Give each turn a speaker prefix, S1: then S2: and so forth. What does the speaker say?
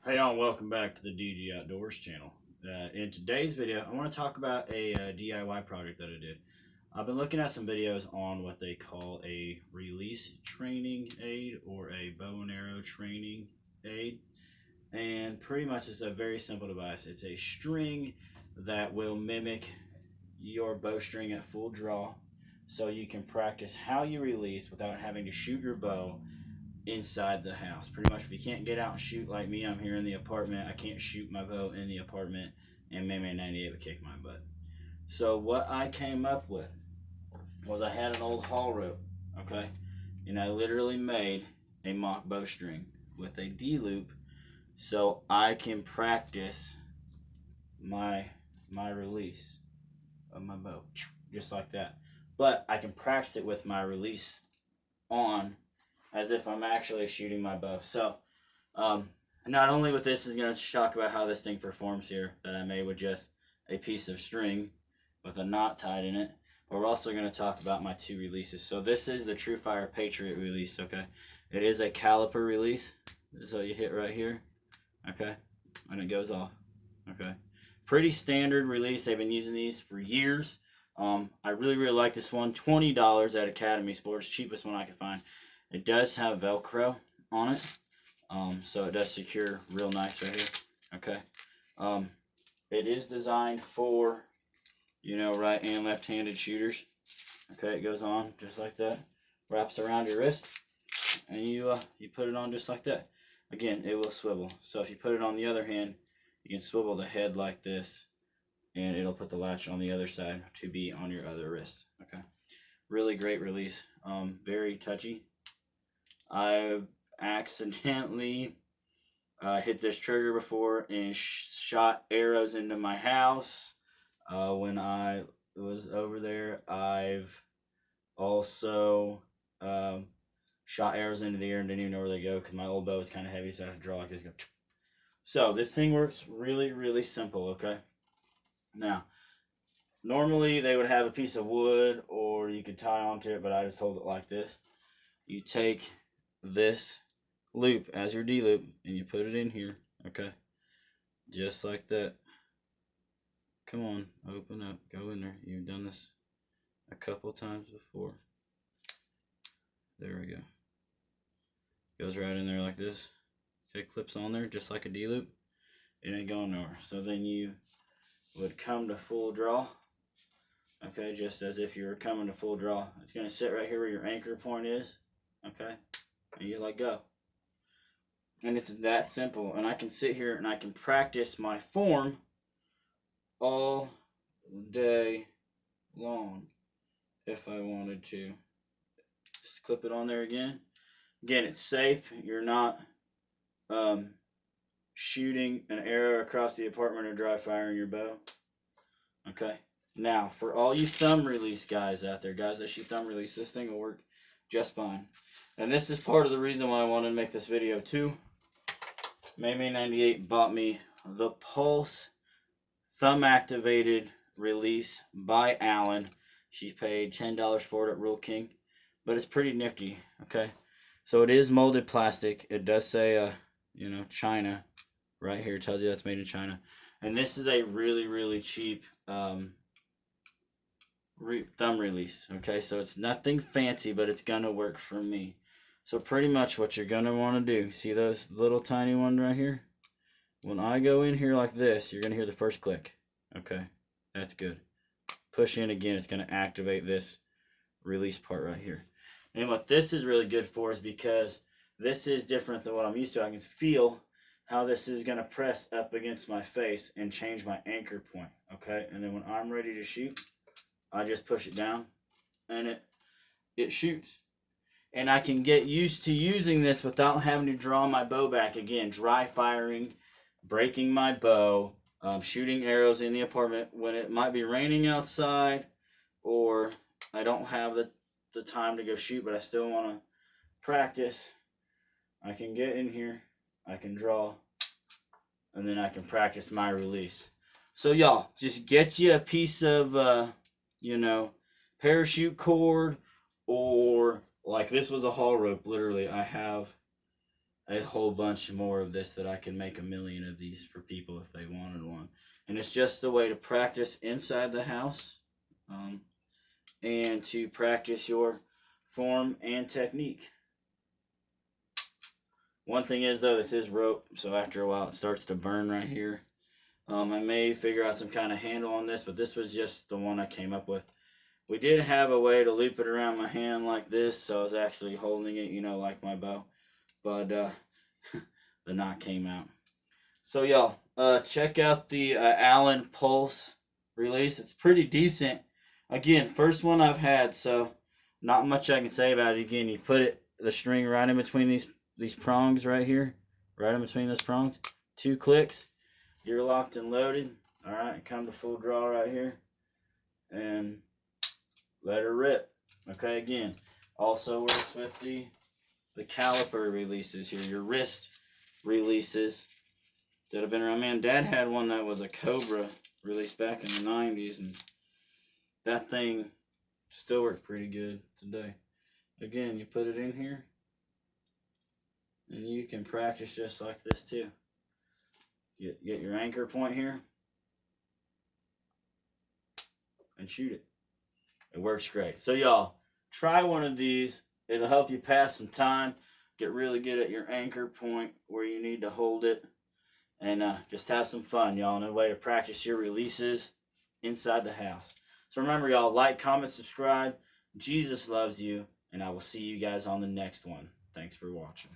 S1: Hey y'all, welcome back to the DG Outdoors channel. In today's video, I want to talk about a DIY project that I did. I've been looking at some videos on what they call a release training aid or a bow and arrow training aid. And pretty much it's a very simple device. It's a string that will mimic your bowstring at full draw, so you can practice how you release without having to shoot your bow inside the house. Pretty much, if you can't get out and shoot like me, I'm here in the apartment, I can't shoot my bow in the apartment, and Mayman 98 would kick my butt. So what I came up with was I had an old haul rope, okay, and I literally made a mock bowstring with a D-loop so I can practice my release of my bow, just like that. But I can practice it with my release on as if I'm actually shooting my bow. So, not only with this is going to talk about how this thing performs here that I made with just a piece of string with a knot tied in it, but we're also going to talk about my two releases. So this is the Trufire Patriot release, okay? It is a caliper release, so you hit right here, okay, and it goes off, okay? Pretty standard release. They've been using these for years. I really like this one. $20 at Academy Sports, cheapest one I could find. It does have Velcro on it, so it does secure real nice right here, okay? It is designed for, right and left-handed shooters, okay? It goes on just like that, wraps around your wrist, and you put it on just like that. Again, it will swivel, so if you put it on the other hand, you can swivel the head like this, and it'll put the latch on the other side to be on your other wrist, okay? Really great release, very touchy. I accidentally hit this trigger before and shot arrows into my house when I was over there. I've also shot arrows into the air and didn't even know where they go because my old bow is kind of heavy, so I have to draw like this. Go. So this thing works really simple, okay? Now, normally they would have a piece of wood or you could tie onto it, but I just hold it like this. You take this loop as your D loop and you put it in here, okay, just like that. Come on, open up, go in there. You've done this a couple times before. There we go. Goes right in there like this. Okay, clips on there just like a D loop. It ain't going nowhere. So then you would come to full draw, okay, just as if you were coming to full draw. It's going to sit right here where your anchor point is, okay, and you let go. And it's that simple. And I can sit here and I can practice my form all day long if I wanted to. Just clip it on there again. Again, it's safe. You're not shooting an arrow across the apartment or dry firing your bow. Okay. Now, for all you thumb release guys out there, guys that shoot thumb release, this thing will work just fine. And this is part of the reason why I wanted to make this video too. Mayman 98 bought me the Pulse thumb activated release by Allen. She paid $10 for it at Rule King, but it's pretty nifty, okay? So it is molded plastic. It does say, China right here. It tells you that's made in China. And this is a really cheap thumb release, okay? So it's nothing fancy, but it's gonna work for me. So pretty much what you're gonna want to do, see those little tiny ones right here? When I go in here like this, you're gonna hear the first click, okay? That's good. Push in again, it's gonna activate this release part right here. And what this is really good for is because this is different than what I'm used to. I can feel how this is going to press up against my face and change my anchor point, okay? And then when I'm ready to shoot, I just push it down and it shoots. And I can get used to using this without having to draw my bow back again, dry firing, breaking my bow, shooting arrows in the apartment when it might be raining outside or I don't have the time to go shoot, but I still want to practice. I can get in here, I can draw, and then I can practice my release. So y'all, just get you a piece of, parachute cord, or like this was a haul rope. Literally, I have a whole bunch more of this that I can make 1,000,000 of these for people if they wanted one. And it's just a way to practice inside the house, and to practice your form and technique. One thing is, though, this is rope, so after a while it starts to burn right here. I may figure out some kind of handle on this, but this was just the one I came up with. We did have a way to loop it around my hand like this, so I was actually holding it, like my bow. But the knot came out. So y'all, check out the Allen Pulse release. It's pretty decent. Again, first one I've had, so not much I can say about it. Again, you put the string right in between these prongs right here, right in between those prongs. 2 clicks, you're locked and loaded. All right, come to full draw right here, and let her rip. Okay, again, also works with the caliper releases here, your wrist releases that have been around. Man, Dad had one that was a Cobra release back in the 90s, and that thing still works pretty good today. Again, you put it in here, and you can practice just like this too. Get your anchor point here, and shoot it. It works great. So y'all, try one of these. It'll help you pass some time, get really good at your anchor point where you need to hold it, and just have some fun, y'all, and a way to practice your releases inside the house. So remember, y'all, like, comment, subscribe. Jesus loves you, and I will see you guys on the next one. Thanks for watching.